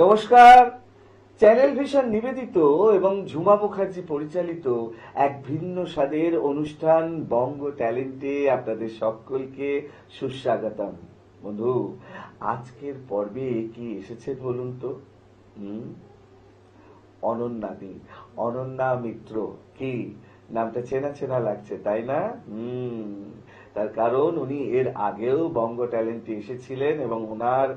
নমস্কার। Channel vision নিবেদিত এবং ঝুমা মুখার্জি পরিচালিত এক ভিন্ন স্বাদের অনুষ্ঠান বঙ্গ ট্যালেন্টে আপনাদের সকলকে সুস্বাগতম। বন্ধু, আজকের পর্বে কি এসেছে বলুন তো? হুম অনন্যাদি, অনন্যা মিত্র। কি নামটা চেনা চেনা লাগছে, তাই না? তার কারণ উনি এর আগেও বঙ্গ ট্যালেন্টে এসেছিলেন এবং ওনার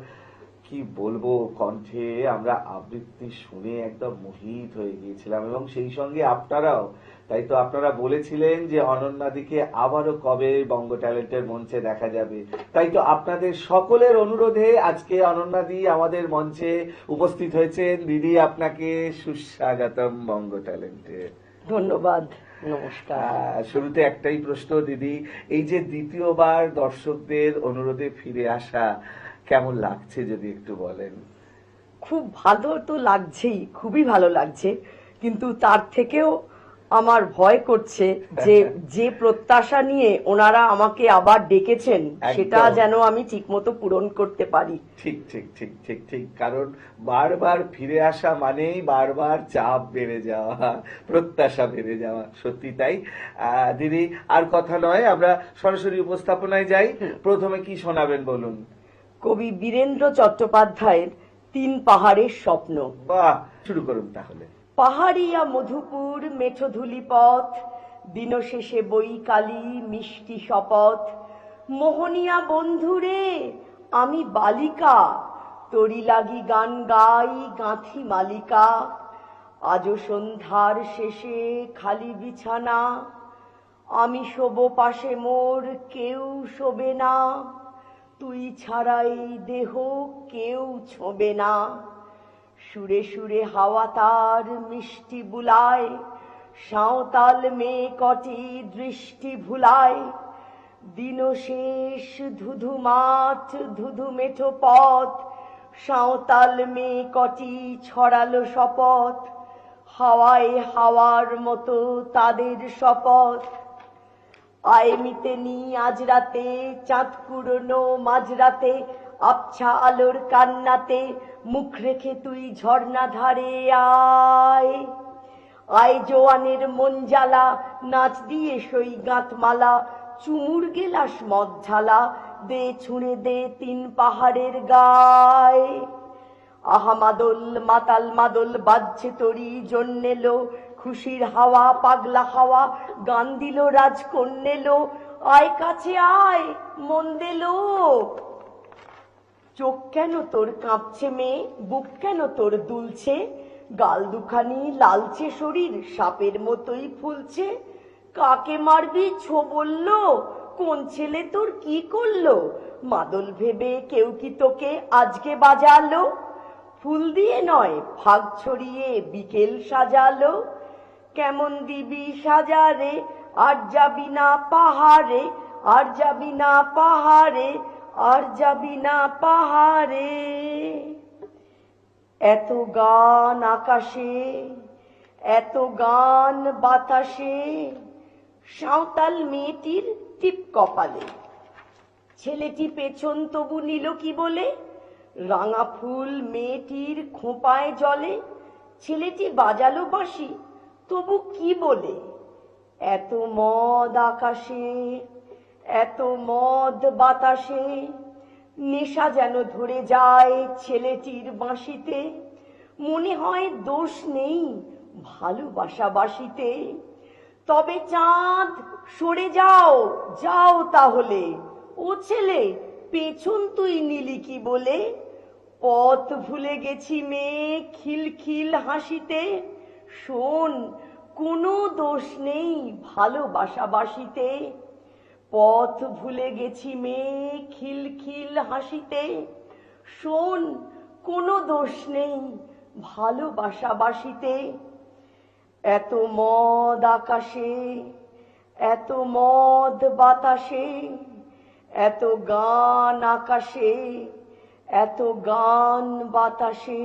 কি বলবো কণ্ঠে আমরা আবৃত্তি শুনে একদম মোহিত হয়ে গিয়েছিলাম, এবং সেই সঙ্গে আপনারাও। তাই তো আপনারা বলেছিলেন যে অনন্যাদিকে আবারও কবে বঙ্গ ট্যালেন্টের মঞ্চে দেখা যাবে। তাই তো আপনাদের সকলের অনুরোধে আজকে অনন্যাদি আমাদের মঞ্চে উপস্থিত হয়েছেন। দিদি, আপনাকে সুস্বাগতম বঙ্গ ট্যালেন্টে। ধন্যবাদ, নমস্কার। শুরুতে একটাই প্রশ্ন দিদি, এই যে দ্বিতীয়বার দর্শকদের অনুরোধে ফিরে আসা কেমন লাগছে যদি একটু বলেন? খুব ভালো তো লাগছেই, খুবই ভালো লাগছে, কিন্তু তার থেকেও আমার ভয় করছে যে যে প্রত্যাশা নিয়ে ওনারা আমাকে আবার ডেকেছেন সেটা যেন আমি ঠিকমতো পূরণ করতে পারি। ঠিক ঠিক ঠিক ঠিক ঠিক, কারণ বারবার ফিরে আসা মানেই বারবার চাপ বেড়ে যাওয়া, প্রত্যাশা বেড়ে যাওয়া। সত্যি তাই। দিদি, আর কথা নয়, আমরা সরাসরি উপস্থাপনায় যাই। প্রথমে কি শোনাবেন বলুন? কবি বীরেন্দ্র চট্টোপাধ্যায়ের ৩ পাহাড়ের স্বপ্ন। বাহ, শুরু করুন তাহলে। পাহাড়িয়া মধুপুর মেঠোধুলি পথ, দিনশেষে বৈকালী মিষ্টি শপথ। মোহনিয়া বন্ধুরে আমি বালিকা, তরি লাগি গান গাই গাঁথি মালিকা। আজও সন্ধ্যার শেষে খালি বিছানা, আমি শোব পাশে মোর কেউ শোবে না। তুই ছাড়া এই দেহ কেউ ছোঁবে না। সুরে সুরে হাওয়া তার মিষ্টি বুলায়, সাঁওতাল মেয়ে কটি দৃষ্টি ভুলায়। দিন শেষ ধুধু মাঠ ধুধু মেঠো পথ, সাঁওতাল মেয়ে কটি ছড়ালো শপথ। হাওয়ায় হাওয়ার মতো তাদের শপথ। আইমিতে নি আজ রাতে চাঁদ কুড়োনো মাঝরাতে, আবছা আলোর কান্নাতে মুখ রেখে তুই ঝর্ণা ধারে আয়। আয় জোয়ানের মন জ্বালা, নাচ দিয়ে সই গাঁথমালা, চুমুর গেলাস মদ ঝালা, দে ছুঁড়ে দে ৩ পাহাড়ের গায়। আহা মাদল মাতাল মাদল বাজছে তরি জন্মেলো, খুশির হাওয়া পাগলা হাওয়া গান দিল রাজকন্যেলো। আয় কাছে আয় মন দেলো। চোখ কেন তোর কাঁপছে মেয়ে, বুক কেন তোর দুলছে, গাল দুখানি লালচে শরীর সাপের মতোই ফুলছে। কাকে মারবি ছো বললো, কোন ছেলে তোর কি করলো, মাদল ভেবে কেউ কি তোকে আজকে বাজালো। ফুল দিয়ে নয় ফাগ ছড়িয়ে বিকেল সাজালো, কেমন দিবি সাজারে আর যাবি না পাহাড়ে, আর যাবি না পাহাড়ে, আর যাবি না পাহাড়ে। এত গান আকাশে, এত গান বাতাসে, সাঁওতাল মেয়েটির টিপ কপালে। ছেলেটি পেছন তবু নিল কি বলে, রাঙা ফুল মেয়েটির খোঁপায় জলে। ছেলেটি বাজালো বাঁশি তবু কি বলে, এত মদ আকাশে, এত মদ বাতাসে। নেশা যেন ধরে যায় ছেলেটির বাঁশিতে, মনে হয় দোষ নেই ভালোবাসা বাসিতে। তবে চাঁদ সরে যাও, যাও তাহলে, ও ছেলে পেছন তুই নিলি কি বলে। পথ ভুলে গেছি মেয়ে খিলখিল হাসিতে, শোন কোনো দোষ নেই ভালোবাসা বাসিতে। পথ ভুলে গেছি মেয়ে খিলখিল হাসিতে, শোন কোনো দোষ নেই ভালোবাসা বাসিতে। এত মদ আকাশে, এত মদ বাতাসে, এত গান আকাশে, এত গান বাতাসে,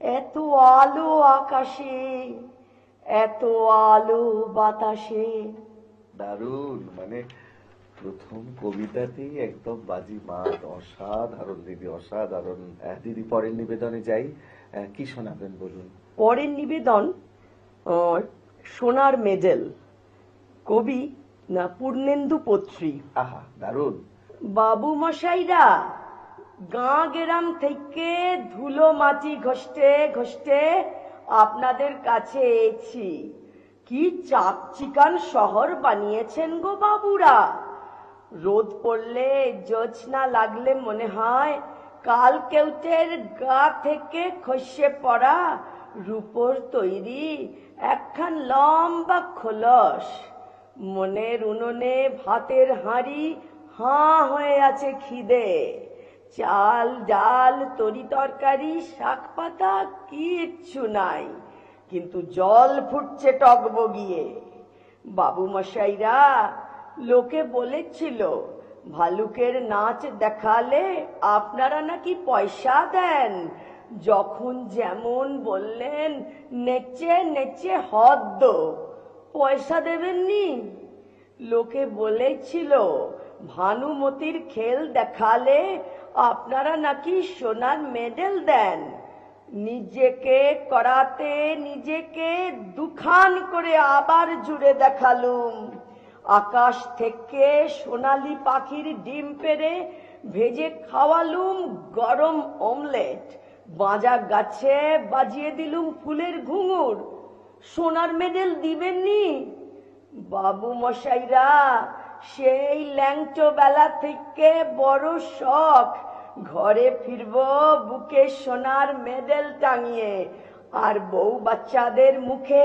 এত আলো আকাশে, এত আলো বাতাসে। দারুণ, মানে প্রথম কবিতাতেই একদম বাজি মাত, অসাধারণ দিদি, অসাধারণ। দিদি পরের নিবেদনে যাই, কি শোনাবেন বলুন? পরের নিবেদন সোনার মেডেল, কবি না পূর্ণেন্দু পত্রী। আহা, দারুণ। বাবু মশাইরা, গাঁ গেরাম থেকে ধুলো মাটি ঘষতে ঘষতে আপনাদের কাছে এসেছি। কি চাকচিকান শহর বানিয়েছেন গো বাবুরা। রোদ পড়লে জোছনা লাগলে মনে হয় কাল কেউটের গা থেকে খসে পড়া রূপোর তৈরি একখান লম্বা খোলস। মনের উনুনে ভাতের হাঁড়ি হাঁ হয়ে আছে খিদে। চাল ডাল তরি তরকারি শাক পাতা কিচ্ছু নাই, কিন্তু জল ফুটছে টকবগিয়ে। বাবু মশাইরা, লোকে বলেছিল ভালুকের নাচ দেখালে আপনারা নাকি পয়সা দেন। যখন যেমন বললেন নেচে নেচে হদ্দ, পয়সা দেবেননি। লোকে বলেছিল ভানুমতির খেল দেখালে আপনারা নাকি সোনার মেডেল দেন। নিজেকে করাতে নিজেকে দুখান করে আবার জুড়ে দেখালুম। আকাশ থেকে সোনালি পাখির ডিম পেড়ে ভেজে খাওয়ালুম গরম অমলেট। বাঁজা গাছে বাজিয়ে দিলুম ফুলের ঘুঙুর। সোনার মেডেল দিবেননি? বাবু মশাইরা, সেই ল্যাংটো বেলা থেকে বড় শখ, ঘরে ফিরবো বুকে সোনার মেডেল টাঙিয়ে, আর বউ বাচ্চাদের মুখে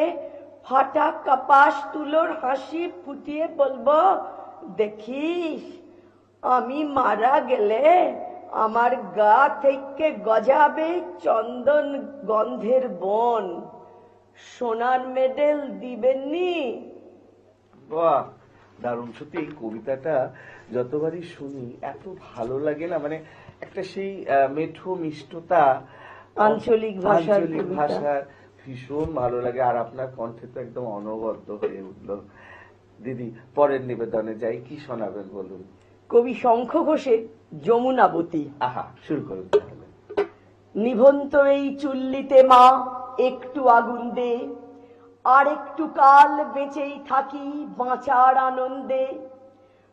ফাটা কাপাস তুলোর হাসি ফুটিয়ে বলবো, দেখিস আমি মারা গেলে আমার গা থেকে গজাবে চন্দন গন্ধের বন। সোনার মেডেল দিবেননি? বাহ, দারুণ। সত্যি এই কবিতাটা যতবারই শুনি এত ভালো লাগে না, মানে একটা সেই মেঠো মিষ্টতা, আঞ্চলিক ভাষার আঞ্চলিক কবিতা। ভাষার ভীষণ ভালো লাগে। আর আপনার কণ্ঠে তো একদম অনবদ্য হয়ে উঠলো। দিদি পরের নিবেদনে যাই, কি শোনাবেন বলুন? কবি শঙ্খ ঘোষের যমুনাবতী। আহা, শুরু করুন তাহলে। নিভন্ত এই চুল্লিতে মা একটু আগুন দে, আর একটু কাল বেঁচেই থাকি বাঁচার আনন্দে।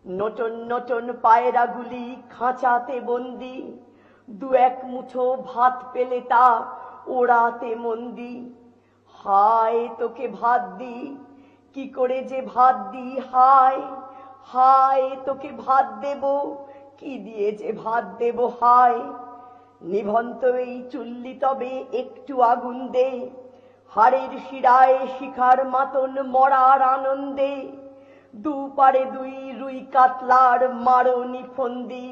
নটন নটন পায়রাগুলি খাঁচাতে বন্দি, দু এক মুঠো ভাত পেলে তা ওড়াতে মন্দি। হায় তোকে ভাত দি, কি করে যে ভাত দি, হায় হায় তোকে ভাত দেব, কি দিয়ে যে ভাত দেব, হায়। নিভন্ত এই চুল্লি তবে একটু আগুন দে, হাড়ের শিরায় শিখার মাতন মরার আনন্দে। দুপারে দুই রুই কাতলার মারনি ফন্দি,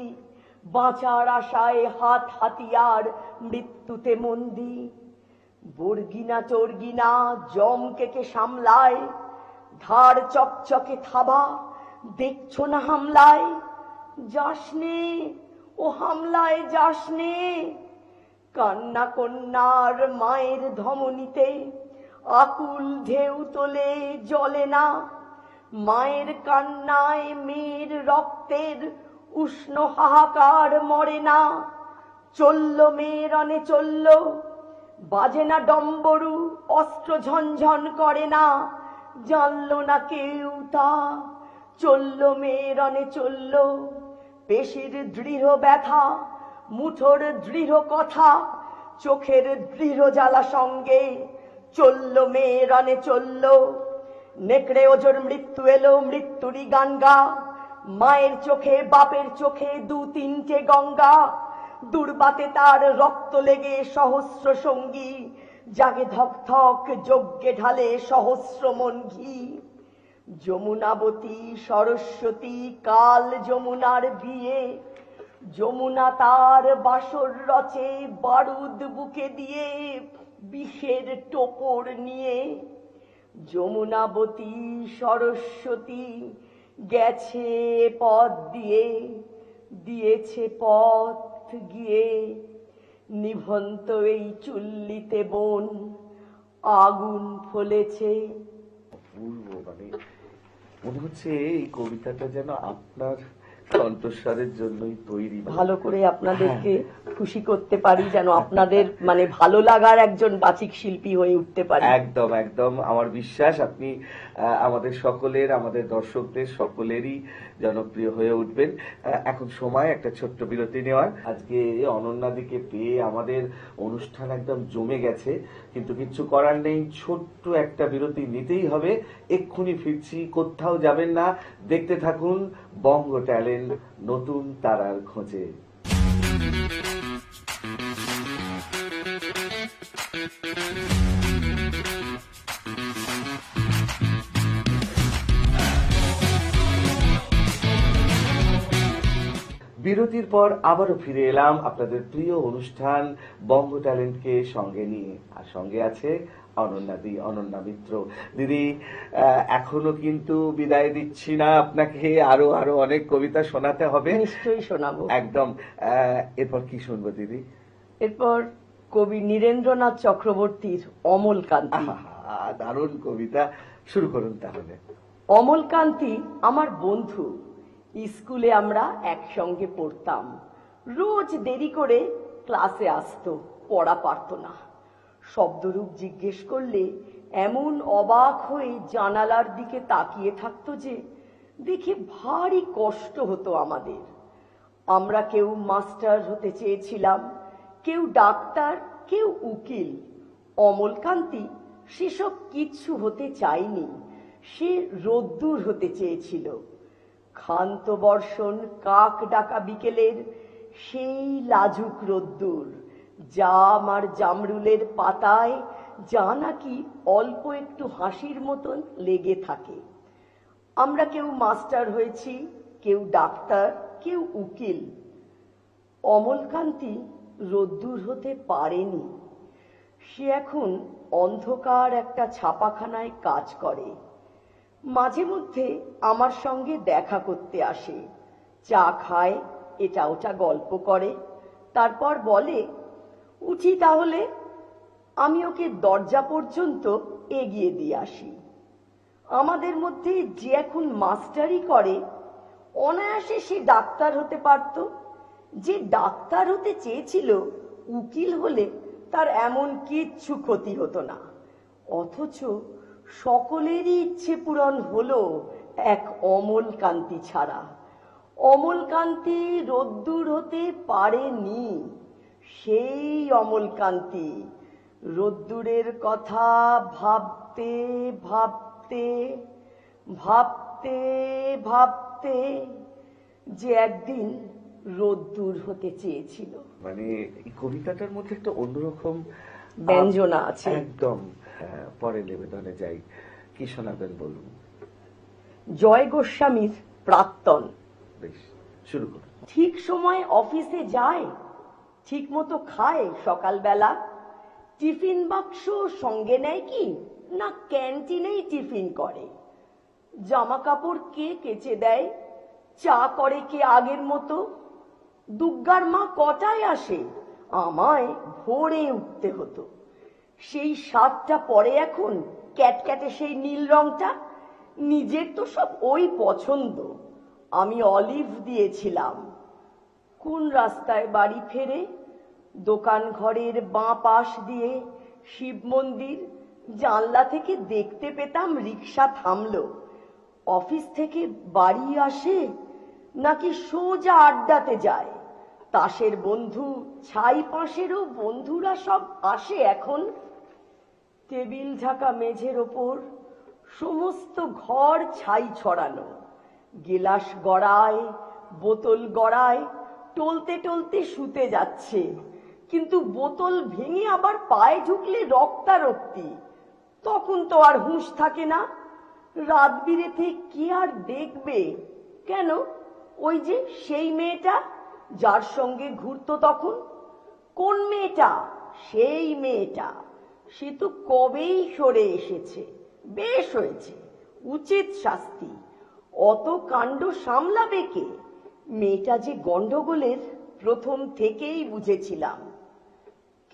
বাঁচার আশায় হাত হাতিয়ার মৃত্যুতে মন্দি। বর্গিনা চর্গিনা জমকেকে সামলায়, ধার চকচকে থাবা দেখছো না হামলায়। যাসনে ও হামলায় যাসনে, কান্না কন্যার মায়ের ধমনীতে আকুল ঢেউ তোলে জ্বলে না। মায়ের কান্নায় মেয়ের রক্তের উষ্ণ হাহাকার মরে না। চলল মেয়ের রণে চলল, বাজে না ডম্বরু, অস্ত্র ঝনঝন করে না, জানল না কেউ তা। চলল মেয়ের রণে চলল, পেশির দৃঢ় ব্যথা, মুঠোর দৃঢ় কথা, চোখের দৃঢ় জ্বালা সঙ্গে। চলল মেয়ের রণে চলল, নেকড়ে ওজোর মৃত্যু এলো, মৃত্যুরই গান গা। মায়ের চোখে বাপের চোখে দু তিনটে গঙ্গা, দুর্বাতে তার রক্ত লেগে সহস্র সঙ্গী, জাগে ধক ধক যজ্ঞে ঢালে সহস্র মন ঘি। যমুনাবতী সরস্বতী কাল যমুনার বিয়ে, যমুনা তার বাসর রচে বারুদ বুকে দিয়ে বিষের টোপর নিয়ে। যমুনাবতী সরস্বতী গেছে পথ দিয়ে, দিয়েছে পথ গিয়ে। নিভন্ত এই চুল্লিতে বোন আগুন ফলেছে। অপূর্ব, মানে মনে হচ্ছে এই কবিতাটা যেন আপনার কণ্ঠস্বরের জন্যই তৈরি। ভালো করে আপনাদেরকে হ্যাঁ। খুশি করতে পারি, যেন আপনাদের মানে ভালো লাগার একজন বাচিক শিল্পী হয়ে উঠতে পারি। একদম একদম, আমার বিশ্বাস আপনি আমাদের সকলের, আমাদের দর্শকদের সকলেরই জনপ্রিয় হয়ে উঠবেন। এখন সময় একটা ছোট্ট বিরতি নেওয়ার। আজকে অনন্যাদিকে পেয়ে আমাদের অনুষ্ঠান একদম জমে গেছে, কিন্তু কিচ্ছু করার নেই, ছোট্ট একটা বিরতি নিতেই হবে। এক্ষুনি ফিরছি, কোথাও যাবেন না, দেখতে থাকুন বঙ্গ ট্যালেন্ট নতুন তারার খোঁজে। বিরতির পর আবারও ফিরে এলাম আপনাদের প্রিয় অনুষ্ঠান বঙ্গ ট্যালেন্টকে সঙ্গে নিয়ে, আর সঙ্গে আছে অনন্যাদি, অনন্যা মিত্র। দিদি, এখনো কিন্তু বিদায় দিচ্ছি না, আপনাকে আরো আরো অনেক কবিতা শোনাতে হবে। নিশ্চয়ই শোনাবো। একদম। এরপর কি শুনবো দিদি? এরপর কবি নীরেন্দ্রনাথ চক্রবর্তীর অমলকান্তি। আহা, দারুণ কবিতা, শুরু করুন তাহলে। অমলকান্তি আমার বন্ধু, স্কুলে আমরা একসঙ্গে পড়তাম। রোজ দেরি করে ক্লাসে আসতো, পড়া পারতো না। শব্দরূপ জিজ্ঞেস করলে এমন অবাক হয়ে জানালার দিকে তাকিয়ে থাকতো যে দেখে ভারী কষ্ট হতো আমাদের। আমরা কেউ মাস্টার হতে চেয়েছিলাম, কেউ ডাক্তার, কেউ উকিল। অমলকান্তি সেসব কিচ্ছু হতে চায়নি, সে রোদ্দুর হতে চেয়েছিল। ক্ষান্ত বর্ষণ কাক ডাকা বিকেলের সেই লাজুক রোদ্দুর, জাম আর জামরুলের পাতায় যা নাকি অল্প একটু হাসির মতন লেগে থাকে। আমরা কেউ মাস্টার হয়েছি, কেউ ডাক্তার, কেউ উকিল। অমলকান্তি রোদ্দুর হতে পারেনি। সে এখন অন্ধকার একটা ছাপাখানায় কাজ করে। মাঝে মধ্যে আমার সঙ্গে দেখা করতে আসে, চা খায়, এটা ওটা গল্প করে, তারপর বলে, উঠি তাহলে। আমি ওকে দরজা পর্যন্ত এগিয়ে দিয়ে আসি। আমাদের মধ্যে যে এখন মাস্টারি করে, অনায়াসে সে ডাক্তার হতে পারত। যে ডাক্তার হতে চেয়েছিল, উকিল হলে তার এমন কিচ্ছু ক্ষতি হতো না। অথচ সকলেরই ইচ্ছে পূরণ হলো এক অমলকান্তি ছাড়া। অমলকান্তি রোদ্দুর হতে পারেনি। সেই অমলকান্তি রোদ্দুরের কথা ভাবতে ভাবতে ভাবতে ভাবতে যে একদিন রোদ্দুর হতে চেয়েছিল। মানে এই কবিতাটার মধ্যে একটা অন্যরকম ব্যঞ্জনা আছে। একদম। পরে নিবেদনে যাই, কি শোনাবেন বলুন? জয় গোস্বামীর প্রাক্তন। বেশ, শুরু করুন। ঠিক সময় অফিসে যায়, ঠিক মতো খায় সকালবেলা। টিফিন বাক্স সঙ্গে নেয় কি না ক্যান্টিনেই টিফিন করে। জামা কাপড় কে কেচে দেয়, চা করে কে আগের মতো। দুগ্গার মা কটায় আসে, আমায় ভোরে উঠতে হতো। সেই শার্টটা পরে এখন ক্যাটক্যাটে সেই নীল রংটা। নিজের তো সব ওই পছন্দ। আমি অলিভ দিয়েছিলাম। কোন রাস্তায় বাড়ি ফেরে? দোকান ঘরের বাঁ পাশ দিয়ে শিব মন্দির। জানলা থেকে দেখতে পেতাম রিক্সা থামলো। অফিস থেকে বাড়ি আসে নাকি সোজা আড্ডাতে যায়। তাসের বন্ধু, ছাই পাশেরও বন্ধুরা সব আসে এখন। টেবিল ঢাকা মেঝের ওপর সমস্ত ঘর ছাই ছড়ানো। গিলাস গড়ায়, বোতল গড়ায়, টলতে টলতে শুতে যাচ্ছে, কিন্তু বোতল ভেঙে আবার পায়ে ঢুকলে রক্তারক্তি। তখন তো আর হুঁশ থাকে না। রাত বিরেতে কে আর দেখবে? কেন, ওই যে সেই মেয়েটা যার সঙ্গে ঘুরতো তখন। কোন মেয়েটা? সেই মেয়েটা। সে তো কবেই সরে এসেছে। বেশ হয়েছে, উচিত শাস্তি। অত কাণ্ড সামলাবে কে? মেয়েটা যে গন্ডগোলের প্রথম থেকেই বুঝেছিলাম।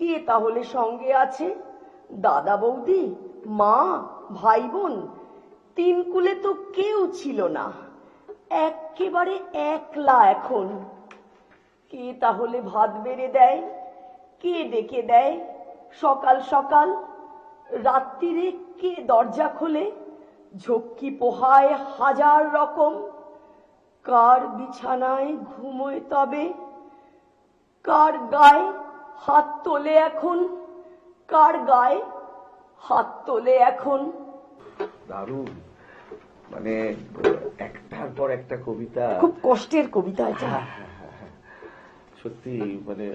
কে তাহলে সঙ্গে আছে? দাদা বৌদি, মা, ভাই বোন? তিন কুলে তো কেউ ছিল না, একেবারে একলা এখন। কে তাহলে ভাত বেড়ে দেয়, কে ডেকে দেয় সকাল সকাল, রাত্রিরে কে দরজা খোলে, ঝক্কি পোহায় হাজার রকম। কার বিছানায় ঘুমোয় তবে, কার গায়ে হাত তোলে এখন, কার গায়ে হাত তোলে এখন। দারুণ, মানে একটার পর একটা কবিতা। খুব কষ্টের কবিতা এটা। সত্যি মানে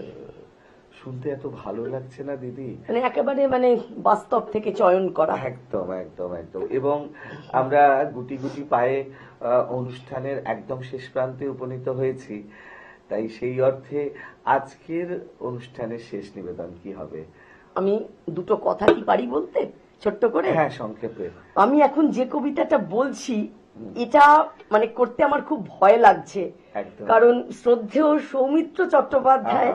শুনতে এত ভালো লাগছে না দিদি, মানে একেবারে মানে বাস্তব থেকে চয়ন করা। একদম একদম একদম। এবং আমরা গুটি গুটি পায়ে অনুষ্ঠানের একদম শেষ প্রান্তে উপনীত হয়েছি, তাই সেই অর্থে আজকের অনুষ্ঠানের শেষ নিবেদন কি হবে? আমি দুটো কথা কি পারি বলতে, ছোট্ট করে? হ্যাঁ, সংক্ষেপে। আমি এখন যে কবিতাটা বলছি এটা মানে করতে আমার খুব ভয় লাগছে, একদম। কারণ শ্রদ্ধেয় সৌমিত্র চট্টোপাধ্যায়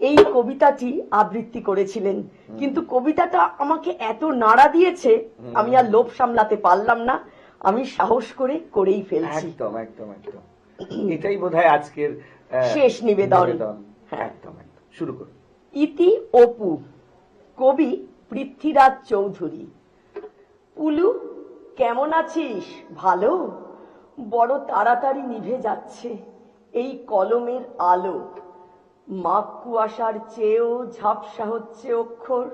এই কবিতাটি আবৃত্তি করেছিলেন, কিন্তু কবিতাটা আমাকে এত নাড়া দিয়েছে আমি আর লোভ সামলাতে পারলাম না, আমি সাহস করে করেই ফেলছি। একদম একদম একদম, এটাই বোধহয় আজকের শেষ নিবেদন। একদম একদম, শুরু করুন। ইতি অপু, কবি পৃথ্বীরাজ চৌধুরী। পুলু, কেমন আছিস? ভালো। বড় তাড়াতাড়ি নিভে যাচ্ছে এই কলমের আলো, মাঘ কুয়াশার চেয়েও ঝাপসা হচ্ছে অক্ষর।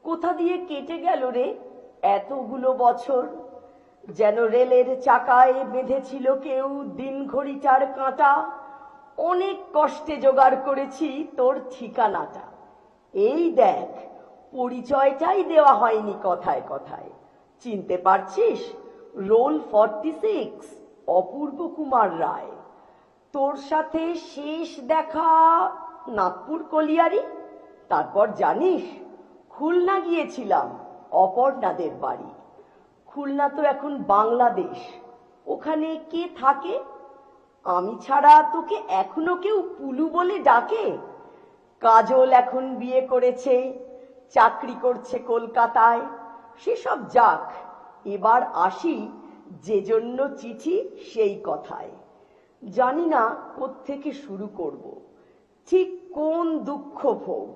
কোথা দিয়ে কেটে গেল রে এতগুলো বছর, যেন রেলের চাকায় বেঁধেছিল কেউ দিন ঘড়িটার কাঁটা। অনেক কষ্টে জোগাড় করেছি তোর ঠিকানাটা, এই দেখ পরিচয়টাই দেওয়া হয়নি কথায় কথায়। চিনতে পারছিস? রোল 46, অপূর্ব কুমার রায়। তোর সাথে শেষ দেখা নাগপুর কলিয়ারি, তারপর জানিস খুলনা গিয়েছিলাম অপর্ণাদের বাড়ি। খুলনা তো এখন বাংলাদেশ, ওখানে কে থাকে? আমি ছাড়া তোকে এখনো কেউ পুলু বলে ডাকে? কাজল এখন বিয়ে করেছে, চাকরি করছে কলকাতায়। সেসব যাক, এবার আসি যে জন্য চিঠি সেই কথায়। জানি না কোত্থেকে শুরু করব, ঠিক কোন দুঃখ ভোগ।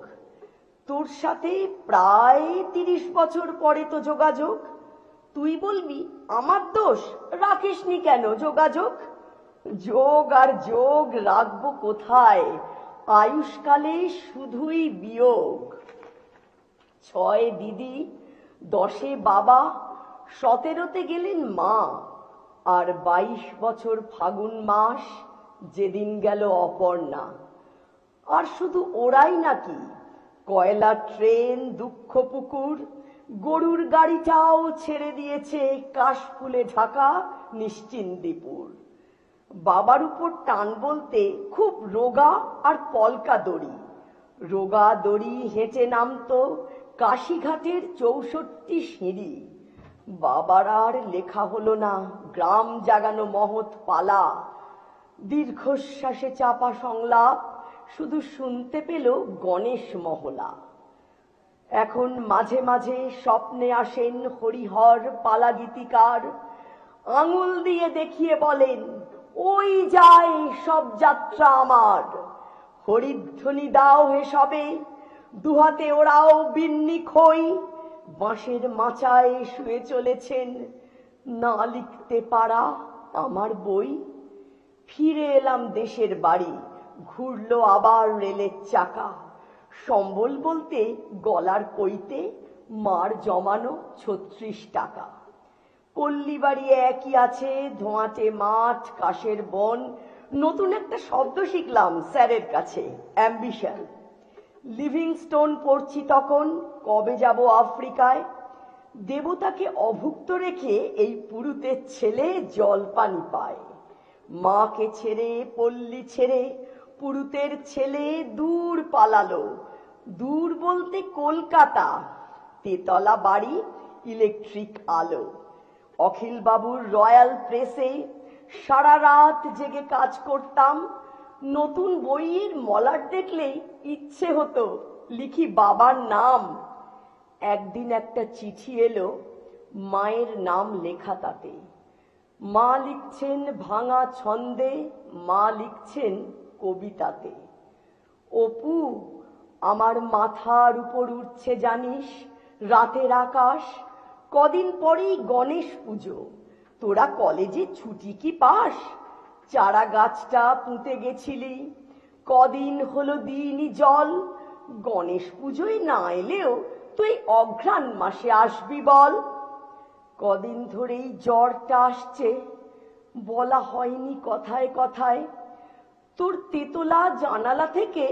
তোর সাথে প্রায় 30 বছর পরে তো যোগাযোগ। তুই বলবি আমার দোষ, রাখিসনি কেন যোগাযোগ? যোগ আর যোগ রাখবো কোথায়, আয়ুষ্কালে শুধুই বিয়োগ। 6 দিদি, 10 বাবা, 17তে গেলেন মা, আর 22 বছর ফাগুন মাস যেদিন গেল অপর্ণা। আর শুধু ওরাই নাকি, কয়লা ট্রেন, দুঃখ পুকুর, গরুর গাড়িটাও ছেড়ে দিয়েছে কাশফুলে ঢাকা নিশ্চিন্দিপুর। বাবার উপর টান বলতে খুব রোগা আর পলকা দড়ি। রোগা দড়ি হেঁটে নামতো কাশীঘাটের 64 সিঁড়ি। বাবার আর লেখা হলো না গ্রাম জাগানো মহৎ পালা। দীর্ঘশ্বাসে চাপা সংলাপ শুধু শুনতে পেল গণেশ মহলা। এখন মাঝে মাঝে স্বপ্নে আসেন হরিহর পালা গীতিকার, আঙুল দিয়ে দেখিয়ে বলেন ওই যায় সব যাত্রা আমার। হরিধ্বনি দাও হে সবে, দুহাতে ওরাও বিন্নি খই, বাঁশের মাচায় শুয়ে চলেছেন না লিখতে পারা আমার বই। ফিরে এলাম দেশের বাড়ি, ঘুরলো আবার রেলের চাকা। সম্বল বলতে গলার পইতে মার জমানো 36 টাকা। পল্লী বাড়ি একই আছে, ধোঁয়াটে মাঠ, কাশের বন। নতুন একটা শব্দ শিখলাম স্যারের কাছে, অ্যাম্বিশন। লিভিংস্টোন পড়ছি তখন, কবে যাব আফ্রিকায়। দেবতাকে অভুক্ত রেখে এই পুরুতের ছেলে জল পানি পায়। মাকে ছেড়ে পল্লী ছেড়ে পুরুতের ছেলে দূর পালালো। দূর বলতে কলকাতা, তেতলা বাড়ি, ইলেকট্রিক আলো। অখিল বাবুর রয়্যাল প্রেসে সারা রাত জেগে কাজ করতাম। নতুন বইয়ের মলাট দেখলেই ইচ্ছে হতো লিখি বাবার নাম। একদিন একটা চিঠি এলো, মায়ের নাম লেখা তাতে। মা লিখছেন ভাঙা ছন্দে, মা লিখছেন কবিতাতে। অপু, আমার মাথার উপর উঠছে জানিস রাতের আকাশ, কদিন পরেই গণেশ পুজো, তোরা কলেজে ছুটি কি পাস? চারা গাছটা পুঁতে গেছিলি, কদিন হলো দিইনি জল, গণেশ পুজোয় না এলেও তুই অঘ্রাণ মাসে আসবি বল। কদিন ধরেই জ্বরটা আসছে, বলা হয়নি কথায় কথায়, তোর তেতলা জানালা থেকে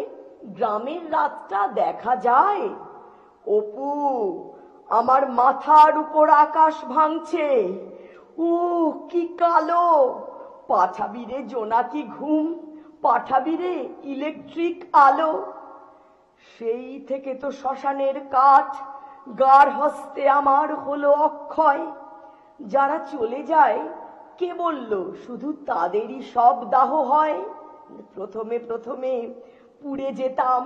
গ্রামের রাতটা দেখা যায়। অপু, আমার মাথার উপর আকাশ ভাঙছে, ও কি কালো, পাঠাবি রে জোনাকি ঘুম, পাঠাবি রে ইলেকট্রিক আলো। সেই থেকে তো শ্মশানের কাঠ গার হস্তে আমার হলো অক্ষয়। যারা চলে যায় কে বলল শুধু তাদেরই সব দাহ হয়? প্রথমে প্রথমে পুড়ে যেতাম,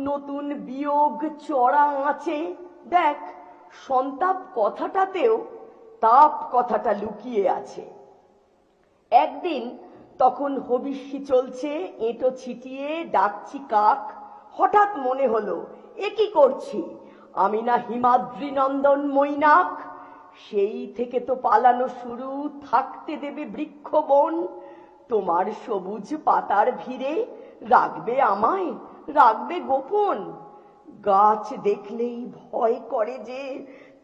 নতুন বিয়োগ চড়া আঁচে, দেখ সন্তাপ কথাটাতেও তাপ কথাটা লুকিয়ে আছে। একদিন তখন হবিষ্যি চলছে, এঁটো ছিটিয়ে ডাকছি কাক, হঠাৎ মনে হলো এ কি করছি, আমি না হিমাদ্রি নন্দন মৈনাক? সেই থেকে তো পালানো শুরু, থাকতে দেবে বৃক্ষ বন, তোমার সবুজ পাতার ভিড়ে রাখবে আমায়, রাখবে গোপন। গাছ দেখলেই ভয় করে যে,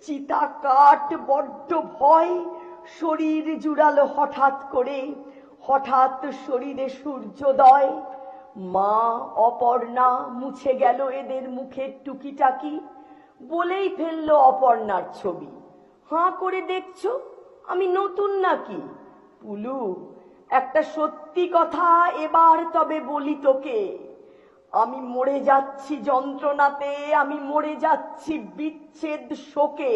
চিতা কাঠ বড্ড ভয়, শরীর জুড়ালো হঠাৎ করে, হঠাৎ শরীরে সূর্যোদয়। মা অপর্ণা মুছে গেল এদের মুখের টুকিটাকি, বলেই ফেললো অপর্ণার ছবি। হাঁ করে দেখছো আমি নতুন নাকি? পুলু, একটা সত্যি কথা এবার তবে বলি তোকে, আমি মরে যাচ্ছি যন্ত্রণাতে, আমি মরে যাচ্ছি বিচ্ছেদ শোকে।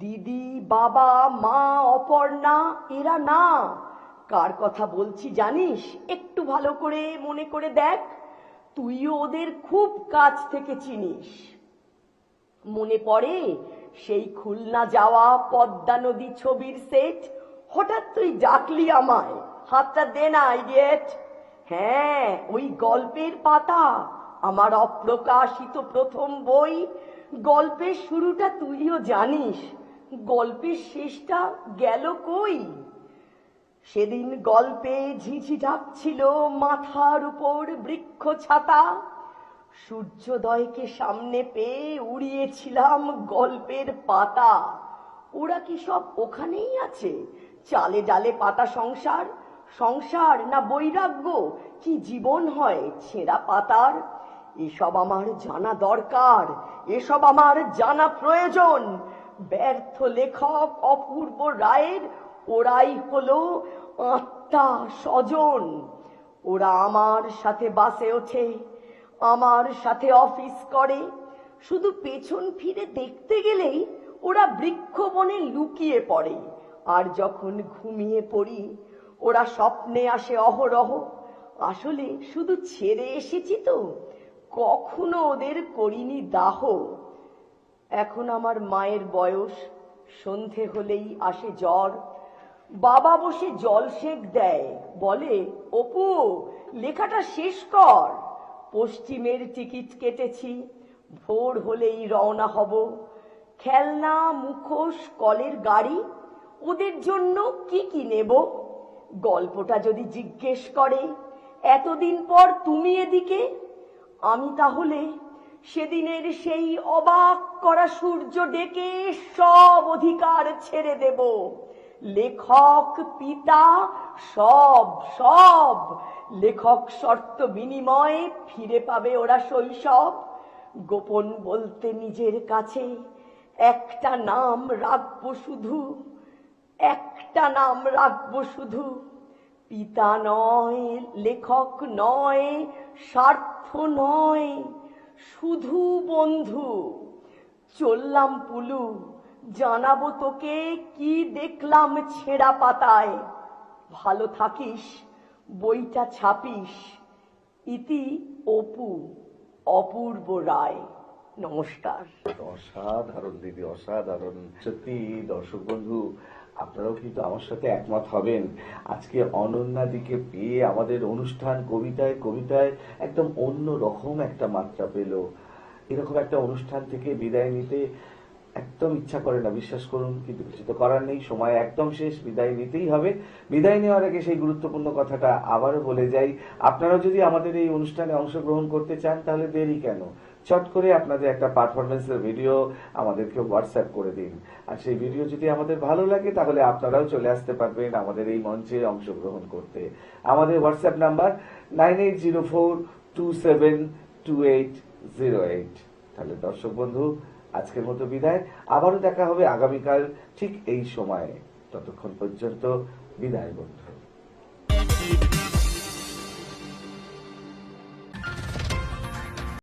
দিদি, বাবা, মা, অপর্ণা এরা না, কার কথা বলছি জানিস? একটু ভালো করে মনে করে দেখ, তুইও ওদের খুব কাছ থেকে চিনিস। মনে পড়ে সেই খুলনা যাওয়া পদ্মা নদী ছবির সেট, হঠাৎ তুই ডাকলি আমায়, হাতটা দে না ইডিয়েট। হ্যাঁ, ওই গল্পের পাতা, আমার অপ্রকাশিত প্রথম বই। গল্পের শুরুটা তুইও জানিস, গল্পের শেষটা গেল কই? সেদিন গল্পে ঝিঝি ডাকছিল মাথার উপর বৃক্ষ ছাতা, সূর্যোদয়কে সামনে পেয়ে উড়িয়েছিলাম গল্পের পাতা। ওরা কি সব ওখানেই আছে? চালে ডালে পাতা সংসার, সংসার না বৈরাগ্য, কি জীবন হয় ছেঁড়া পাতার? এসব আমার জানা দরকার, এসব আমার জানা প্রয়োজন। ব্যর্থ লেখক অপূর্ব রায়ের ওরাই হলো আত্মা স্বজন। ওরা আমার সাথে বাসে ওঠে, আমার সাথে অফিস করে, শুধু পেছন ফিরে দেখতে গেলেই ওরা বৃক্ষবনে লুকিয়ে পড়ে। আর যখন ঘুমিয়ে পড়ি ওরা স্বপ্নে আসে অহরহ। আসলে শুধু ছেড়ে এসেছি তো, কখনো ওদের করিনি দাহ। এখন আমার মায়ের বয়স, সন্ধে হলেই আসে জ্বর, বাবা বসে জল সেক দেয়, বলে অপু লেখাটা শেষ কর। পশ্চিমের টিকিট কেটেছি, ভোর হলেই রওনা হব। খেলনা, মুখোশ, কলের গাড়ি, ওদের জন্য কি কি নেব? গল্পটা যদি জিজ্ঞেস করে এতদিন পর তুমি এদিকে, আমি তাহলে সেদিনের সেই অবাক করা সূর্য ডেকে সব অধিকার ছেড়ে দেব। লেখক, পিতা, সব সব। লেখক শর্ত বিনিময়ে ফিরে পাবে ওরা শৈশব। গোপন বলতে নিজের কাছে একটা নাম রাখবো শুধু, একটা নাম রাখবো শুধু। পিতা নয়, লেখক নয়, স্বার্থ নয়, শুধু বন্ধু। চললাম পুলু, জানাবো তোকে কি দেখলাম ছেঁড়া পাতায়। ভালো থাকিস, বইটা ছাপিস। ইতি অপু, অপূর্ব রায়। নমস্কার। অসাধারণ দিদি, অসাধারণ। সত্যি দর্শক বন্ধু, আপনারাও কিন্তু আমার সাথে একমত হবেন। আজকে অনন্যাদিকে পেয়ে আমাদের অনুষ্ঠান কবিতায় কবিতায় একদম অন্য রকম একটা মাত্রা পেল। এরকম একটা অনুষ্ঠান থেকে বিদায় নিতে একদম ইচ্ছা করে না, বিশ্বাস করুন, কিন্তু কিছু তো করার নেই, সময় একদম শেষ, বিদায় নিতেই হবে। বিদায় নেওয়ার আগে সেই গুরুত্বপূর্ণ কথাটা আবারও বলে যাই, আপনারা যদি আমাদের এই অনুষ্ঠানে অংশগ্রহণ করতে চান তাহলে দেরি কেন, চট করে আপনাদের একটা পারফরমেন্সের ভিডিও আমাদেরকে হোয়াটসঅ্যাপ করে দিন। আর সেই ভিডিও যদি আমাদের ভালো লাগে তাহলে আপনারাও চলে আসতে পারবেন আমাদের এই মঞ্চে অংশগ্রহণ করতে। আমাদের হোয়াটসঅ্যাপ নাম্বার 9804272808। তাহলে দর্শক বন্ধু, আজকের মতো বিদায়। আবারও দেখা হবে আগামীকাল ঠিক এই সময়ে। ততক্ষণ পর্যন্ত বিদায় বন্ধু।